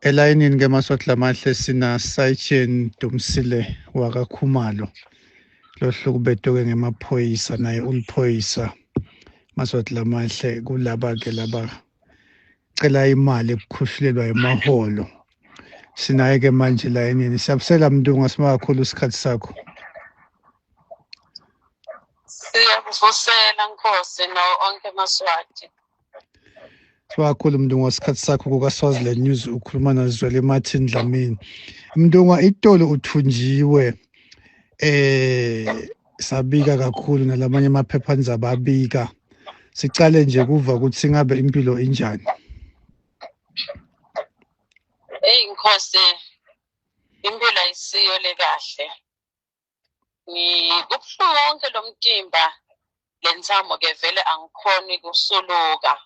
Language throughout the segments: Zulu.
Elayinini ke Masotla Mahle sina Saichen Dumsile wakaKhumalo lohlukubetwe ngemaphoyisa naye uliphoyisa Masotla Mahle kulaba ke laba cela imali ekukhushulelwa emaholo sinaye ke manje layinini siyabusela Mndungu asima kakhulu isikhathi sakho. Siyabusela Nkosi no onke Maswati. Sibakhulu Mndungu isikhathi sakho kukaSwaziland News ukhuluma noZwele Martin Dlamini. Mndungu itolo uthunjiwe sabika kakhulu nalamanye amaphephandaba abika. Sicale nje kuva ukuthi ngabe impilo injani. Nkosi impilo ayisiyo le kahle. Kubuhlungu wonke lo mtimba lenzamo ke vele angikhoni kusuluka.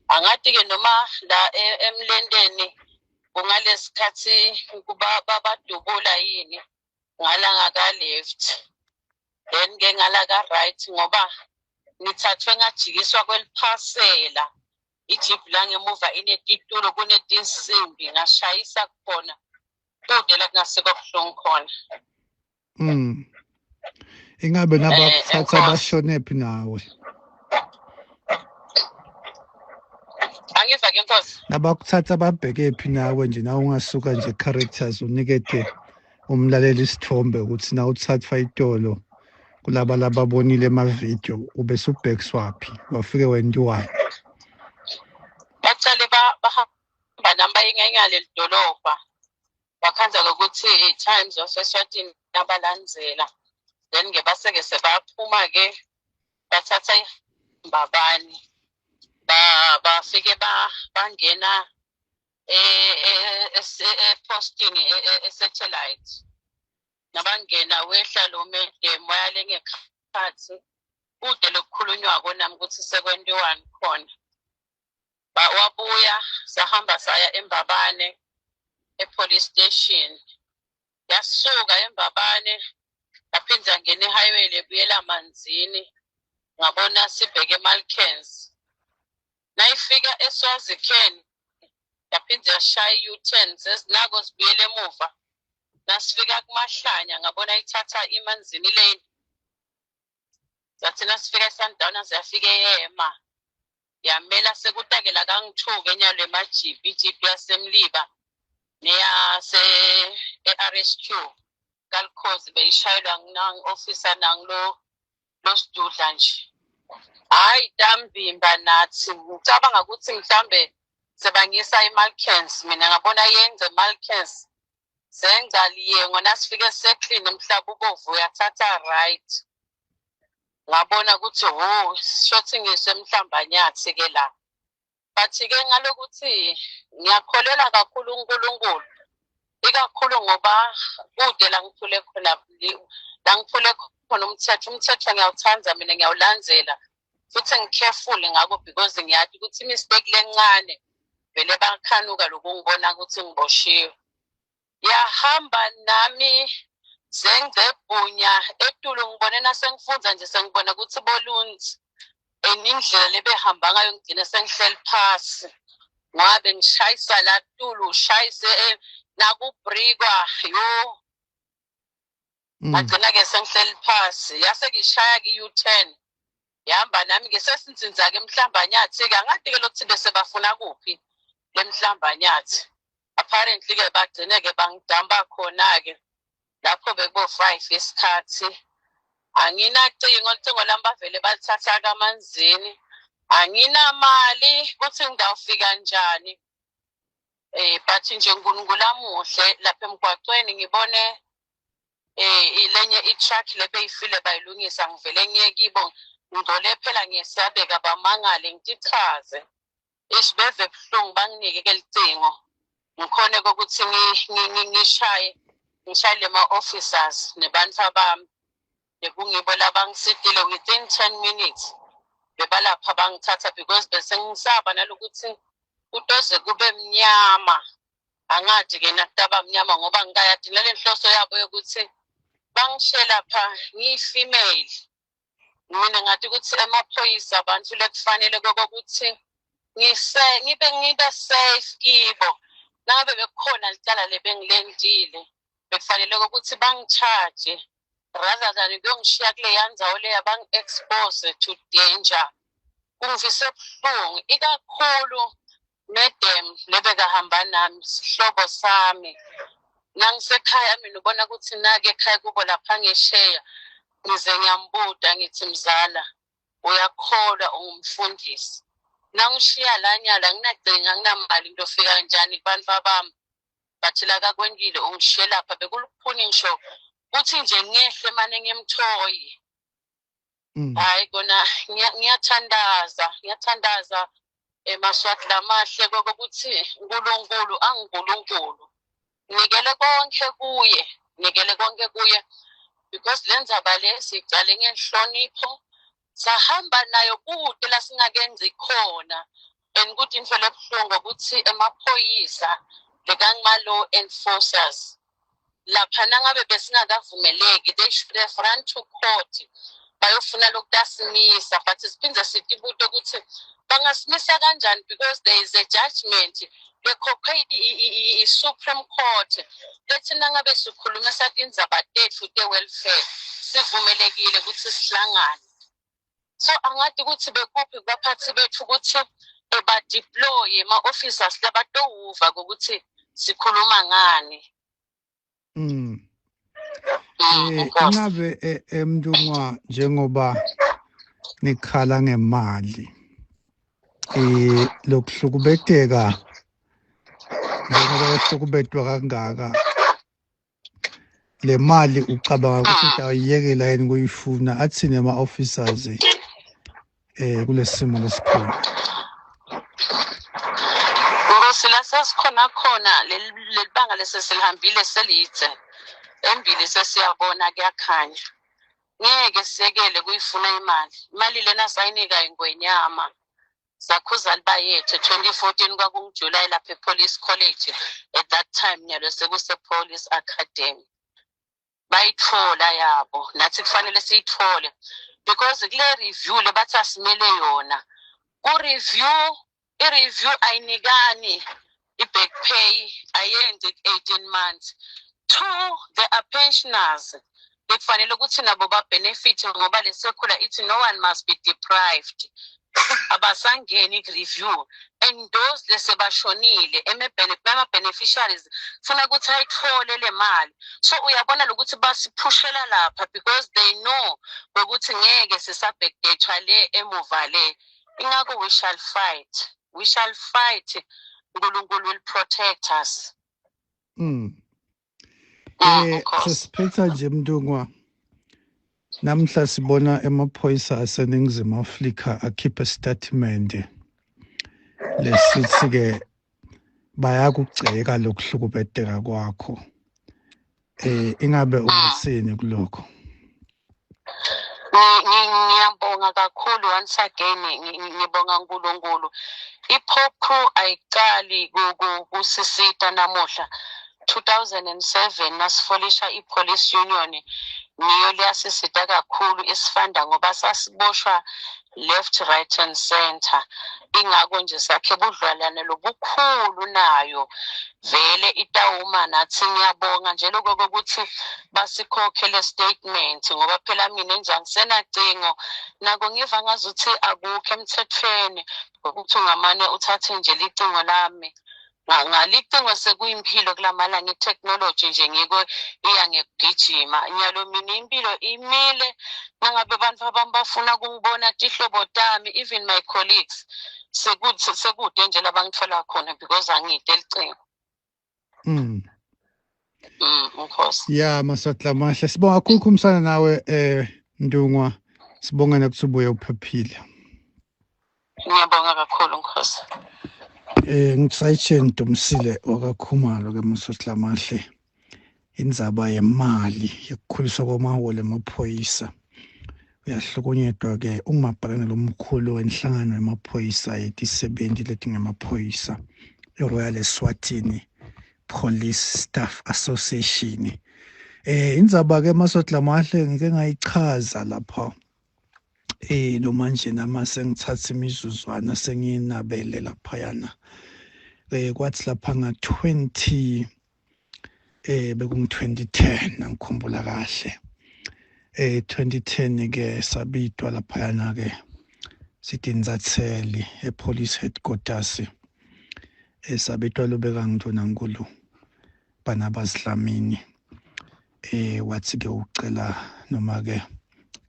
Angathi ke noma la emlendeni kungalesikhathi kuba babadubula yini ngalanga ka left then ke ngala ka right ngoba ngithathwe ngajikiswa kweliphasela ijeep la ngemuva inetitulo kunetinsimbi ngashayisa khona kude la kungasekho kuhlungu khona. Ingabe nabakuthatha bashonephi nawe? Angiva ke Nkosi. Nabakuthatha babheke phi nawe nje nawe ungasuka nje characters unikete umlaleli isithombe ukuthi na uthathwa itolo kulaba lababonile emavideo ube subhekiswaphi wafike wendiwani? Bacale bahamba namba ingengale lidolobha bakhanza ukuthi Times of Eswatini abalandzela then ke baseke sebaphuma ke bathatha imbabane bafike bangena postini satellite nabangena wehla lo medem wayale ngekhathi kude lokukhulunywa konami ukuthi sekwendiwani khona. Wabuya sahamba saya eMbabane police station yasuka eMbabane yaphinda ngene highway lebuyela Manzini ngabona sibheke eMalkens nayifika eSwazikhen yaphinda yashaya u-turn sesinako sibuyele emuva nasifika kuMahlanya ngabona ithatha iManzini lane sathina sifika eSundowner siyafika eYema yamela sekutakela kangithuke enyalo emajipi ijipi yasemliba neyase eRSQ kalkhozi beyishayelwa nang-officer nanglo sidudla nje. Hayi Dambimba nathi ngicabanga ukuthi mhlambe sebangisa eMalkens mina ngabona yenze eMalkens sengaliye ngona sifike seclean emhlaba ubovu yathatha right ngabona ukuthi shothi ngiswe emhlambanyathi ke la bathi ke ngalokuthi ngiyakholela kakhulu uNkulunkulu ikakhulu ngoba kude la ngithule khona umthetho ngiyawuthanda mina ngiyawulandzela futhi ngicareful ngako because ngiyathi ukuthi mistake lencane vele bakhanuka lokungibona ukuthi ngiboshiwe yahamba nami sengibhunya etulo ngibone nasengifunza nje sengibona ukuthi bolunzi indlela lebehamba ngayo ngigcina sengihleli phasi ngabe ngishayisa la tulo ushayise nakubrikwa yo ngagcina ke sengihleli phasi yase ngishaya ke u-turn yahamba nami ke sesinzinza ke emhlambanyathi ke angathi ke lokuthi bese bafuna kuphi lemhlambanyathi apparently ke bagcine ke bangidamba khona ke lapho bekubo-5 isikhathi anginacingo ucingo lami bavele balithatha kaManzini anginamali ukuthi ngidawufika njani but nje uNkulunkulu amuhle lapha emgwaqweni ngibone ilenye i-truck lebeyifile bayilungisa ngivele ngiye kibo ngidole phela ngiyesabeka bamangale ngichaze isibeve buhlungu banginike ke licingo ngikhone ukuthi ngishayele ma-officers nebantu abami nekungibo labangisitile within 10 minutes bebalapha bangithatha because bese ngisaba nalokuthi kutoze kube mnyama angathi ke nakutaba mnyama ngoba ngikayadi nale nhloso yabo yokuthi bangishela pha ngiyifemale mina ngathi ukuthi emaphoyisa abantu lekufanele kokuthi ngibe safe kibo. Nangabe bekhona licala lebengilendile bekufanele ukuthi bangicharge rather than kuyongishiya kuleya ndzawo leya bangi-expose to danger. Kungivise buhlungu ikakhulu Madam lebekahamba nami sihlobo sami. Nangisekhaya mina ubona ukuthi nake ekhaya kubo lapha ngesheya ngize ngiyambuda ngithi mzala uyakholwa ungumfundisi. Nangishiya la nyala nginagcinga nginamali ngiyofika kanjani kubantu babami bathi la kakwendile ungishiye lapha bekuluphuni ngisho uthi nje ngehle manje ngimthoyi. Hayi kona ngiyathandaza emaswati lamahle kokuthi uNkulunkulu anguNkulunkulu. Nikele konke kuye because lenzaba le sicale ngenhlonipho sahamba nayo kude la singakenzi khona and kuthi into lebuhlungu ukuthi emaphoyisa lekangama-law enforcers lapha nangabe besingakavumeleki they should have run to court bayofuna lokudasimisa but siphinde sithi ibuto ukuthi bangasimisa kanjani because there is a judgment bekhokhe i-Supreme Court lethi nangabe sikhulumisa indzaba tethu te-welfare sivumelekile ukuthi sihlangane. So angathi ukuthi bekuphi kubaphathi bethu ukuthi badeploye ma-officers labatowuva ukuthi sikhuluma ngani. Ingabe emntungwa njengoba nikhala ngemali lokuhlukubeteka njengoba ehlukubetwa kangaka le mali ucabanga ukuthi awuyekela yini kuyifuna athini ama-officers kulesimo lesikhona? Ngosila sesikhona lelibanga lesesilihambile selithe embili sesiyabona kuyakhanya ngeke siyekele kuyifuna imali lena sayinika ingwenyama sakhuza liba yethu 2014 kwakunguJuly lapha ePolice College at that time nyalo sekuse-Police Academy bayithola yabo nathi kufanele siyithole because kule review lebathi asimele yona i-review ayinikani i-back pay ayenzi 18 months. 2 there are pensioners bekufanele ukuthi nabo ba-benefit ngoba lesekhula ithi no one must be deprived. Abasangeni review and those lesebashonile ama-beneficiaries funa ukuthi ayithole le mali. So uyabona lokuthi basiphushela lapha because they know ukuthi ngeke sisabhekdethwa le emuva le. Ingakho we shall fight. uNkulunkulu will protect us. Sesiphetha nje Mntungwa, namhla sibona emaphoyisa aseNingizimu Afrika akhipha statement lesithi-ke bayakugceka lokuhlukubeteka kwakho. Ingabe ungathini kulokho? Ngiyabonga kakhulu once again ngibonga uNkulunkulu. I-POPCO ayicali kusisita namuhla 2007 nasifolisha i-police union niyo liyasisita kakhulu isifanda ngoba sasiboshwa left right and center. Ingako nje sakhe budlwalane lobukhulu nayo vele itawuma nathi ngiyabonga nje lokho ukuthi basikhokhele statement ngoba phela mina enjani senacingo nako ngiva ngazuthi akukho emthethweni ukuthi ungamane uthathe nje licingo lami. Ngalicingo sekuyimpilo kulamalanga i-technology nje ngiko iyangegijima nyalo mina impilo imile nangabe abantu abami bafuna kungibona ihlobo tami even my colleagues sekude nje labangithola khona because angide licingo. Nkosi. Ya maswahla mahle sibonga kakhulu kumsana nawe Mntungwa, sibonga nokuthi ubuye uphephile. Ngiyabonga kakhulu Nkosi. Ngisayitsheni Dumisile wakaKhumalo ke maswahla mahle indzaba yemali yokukhuliswa kwamaholo emaphoyisa uyahlukunyedwa ke umabhalane lomkhulu wenhlangano yamaphoyisa yetisebenti leti ngemaphoyisa eRoyal Eswatini Police Staff Association. Indzaba ke maswahla mahle ngike ngayichaza lapha lo manje nama sengithatha imizuzwana sengiyinabele laphayana kwathi lapha nga-20 bekungu-2010 angikhumbula kahle 2010 ke sabitwa laphayana ke sidinzatheli epolice headquarters sabitwa lobeka ngNthonankulu Barnabas Dlamini wathi ke ucela noma ke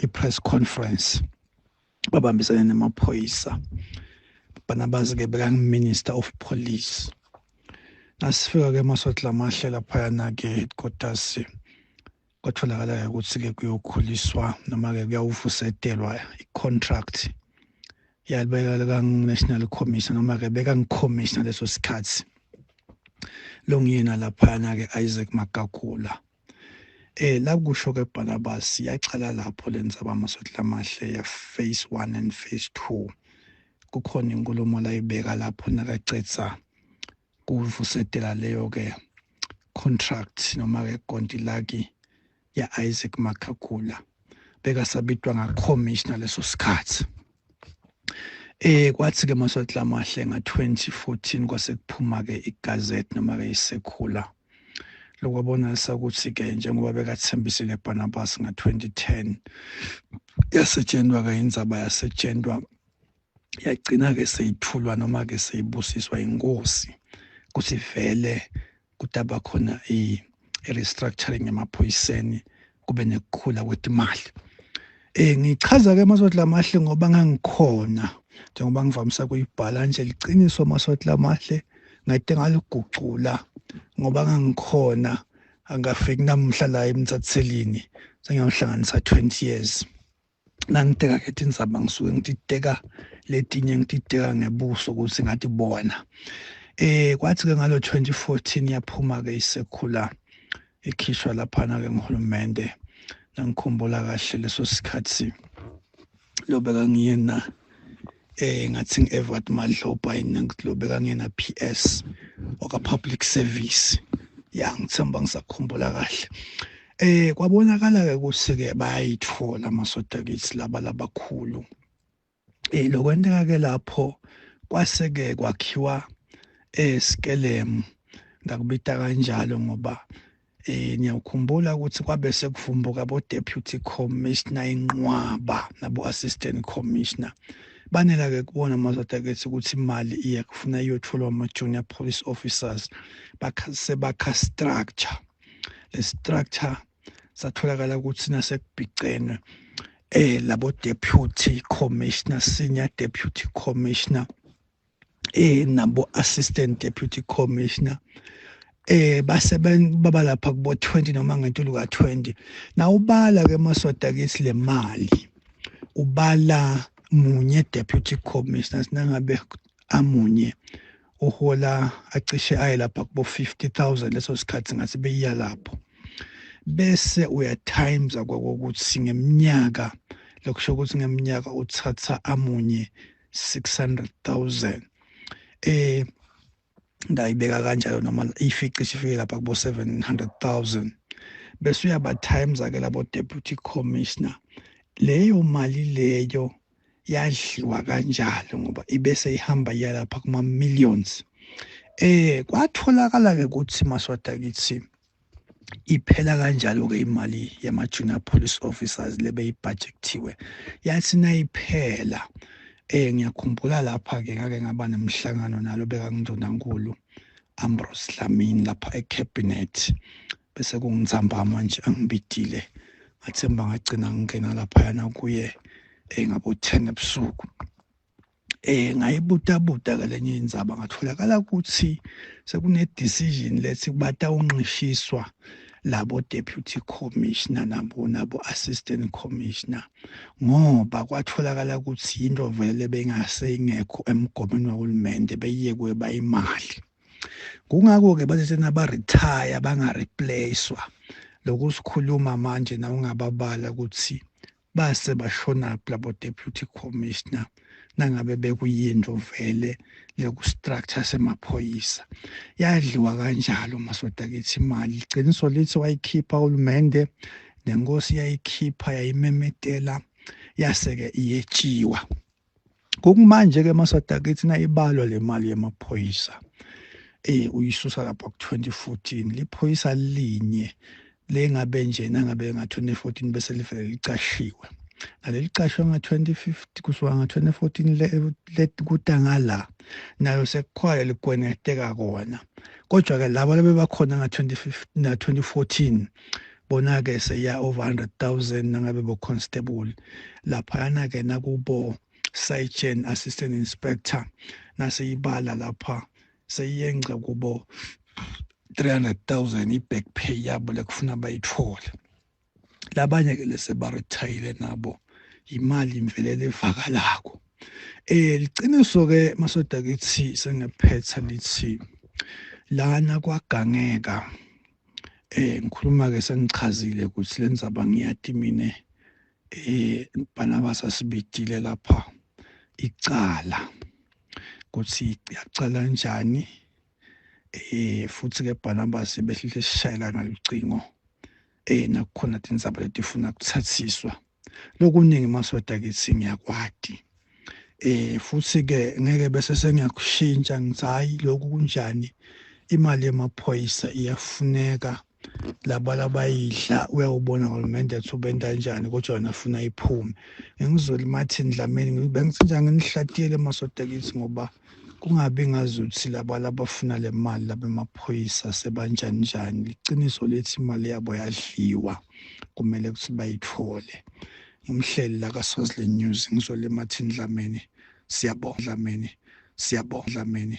i-press conference babambisene nemaphoyisa Barnabas ke beka-Minister of Police nasifika ke emasotla amahle laphayana ke headquarters kwatholakala ukuthi ke kuyokhuliswa noma ke kuyawuvusetelwa i-contract yalibeka ka-National Commission noma ke beka-Commissioner leso sikhathi lo ngiyena laphayana ke Isaac Magagula la kusho ke Barnabas yacala lapho lenzaba amasotla amahle ya phase 1 and phase 2 kukhona inkulumo la ibeka lapho nakacetha kuvusetela leyo ke contract noma ke kontilaki ya Isaac Magagula beka sabitwa nga-commissioner leso sikhathi kwathi ke masotla amahle nga-2014 kwase kuphuma ke igazette noma ke isekhula lokwabona ukuthi ke njengoba bekathembisile Barnabas nga-2010 yasetshenzwa ke indzaba yasetshenzwa yagcina ke seyithulwa noma ke seyibusiswa inkosi kuthi vele kutaba khona i-restructuring emaphoyiseni kube nekukhula kwetimali ngichaza ke masotla amahle ngoba ngangikhona njengoba ngivamisa kuyibhala nje liqiniso masotla amahle ngade ngaligucula ngoba ngangikhona angafiki namhla la eMthathelini sengiyawuhlanganisa 20 years nangiteka ke indzaba ngisuke ngititeka letinye ngititeka ngebuso ukuthi ngathi bona kwathi ke ngalo 2014 yaphuma ke isekhula ikhishwa laphana ke ngihulumende ngikhumbula kahle leso sikhathi lobeka ngiyena ngathi ngi-Everett Madloba lobeka ngiyena PS oka public service ngithemba ngisakhumbula kahle kwabonakala ke ukuthi ke bayayithola amasoda kithi laba labakhulu lokwenteka ke lapho kwase ke kwakhiwa Skelem ngakubita kanjalo ngoba ngiyakhumbula ukuthi kwabe sekuvumbuka abo deputy commissioner inqwaba nabo assistant commissioner banela ke kubona amasoda kethi ukuthi imali iya kufuna iyotholwa ama junior police officers bakha structure le structure satholakala ukuthi nasekubhicene labo deputy commissioner senior deputy commissioner nabo assistant deputy commissioner baba lapha kubo 20 noma ngentulu ka20 na ubala ke masoda kithi le mali ubala munye deputy commissioner sinangabe amunye uhola acishe aye lapha kubo 50,000 leso sikhathi ngathi beyiya lapho bese uya times akwakuthi ngeminyaka lokusho ukuthi ngeminyaka uthatha amunye 600,000 ndayibeka kanjalo noma ifici ifike lapha kubo 700,000 bese uyaba times ake labo deputy commissioner leyo mali leyo yadliwa kanjalo ngoba ibese ihamba yalapha kuma millions kwatholakala ke ukuthi maswata kithi iphela kanjalo ke imali yama junior police officers lebeyibudgetiwe yathi nayiphela ngiyakhumbula lapha ke ngake ngaba nemhlangano nalo beka ngNthonankulu Ambrose Dlamini lapha ecabinet bese kungizamba manje angibidile ngathemba ngagcina ngingena lapha yana kuye ngabo 10 ebusuku ngayibuta lenye indzaba ngatholakala ukuthi sekune decision lethi kubata unqishiswa labo deputy commissioner nabo assistant commissioner ngoba kwatholakala ukuthi into vele bengasengekho emgomeni wahulumende beyekwe bayimali kungako ke bathi naba retire banga replacewa lokusikhuluma manje na ungababala ukuthi base bashona labo deputy commissioner nangabe bekuyinto vele leku-structure semaphoyisa yadliwa kanjalo masoda kithi imali iqiniso lithi wayikhipha uhulumende nenkosi yayikhipha yayimemetela yaseke iyetshiwa. Kokumanje ke masoda kithi na ibalwa le mali yamaphoyisa uyisusa lapha ku-2014 liphoyisa linye lengabe nje nangabe nga-2014 bese livele licashiwe naleli cashwe nga-2015 kusuka nga-2014 kutangala nayo sekukhwala ligweneteka kona kodwa-ke labo labebakhona nga-2014 bona-ke seya over 100,000 nangabe bo-constable laphayana-ke nakubo Sergeant Assistant Inspector naseyibala lapha seyenca kubo 300,000 i-back pay yabo lekufuna bayithole. Labanye-ke lesebarithayile nabo imali imvelele evakalako. Liciniso-ke masoda kithi sengephetha lithi lana kwagangeka ngikhuluma-ke sengichazile ukuthi lenzaba ngiyati mine Barnabas asibidile lapha icala ukuthi yacala kanjani futhi ke Barnabas behlile sishayelana lucingo nakukhona indzaba letifuna kuthathiswa lokuningi masoda kithi ngiyakwadi futhi ke ngeke bese sengiyakushintsha ngithi hayi lokhu kunjani imali yamaphoyisa iyafuneka laba labayidla uyawubona uhulumende ethi ubenda kanjani kodwa wena ufuna iphume ngizoli Martin Dlamini bengithi nje nginihlatiyele masoda kithi ngoba kungabi ngazuthi laba labafuna le mali labemaphoyisa sebanjani njani liciniso lethi imali yabo yadliwa kumele ukuthi bayithole umhleli la kaSwaziland News ngizole Martin Dlamini siyabonga Dlamini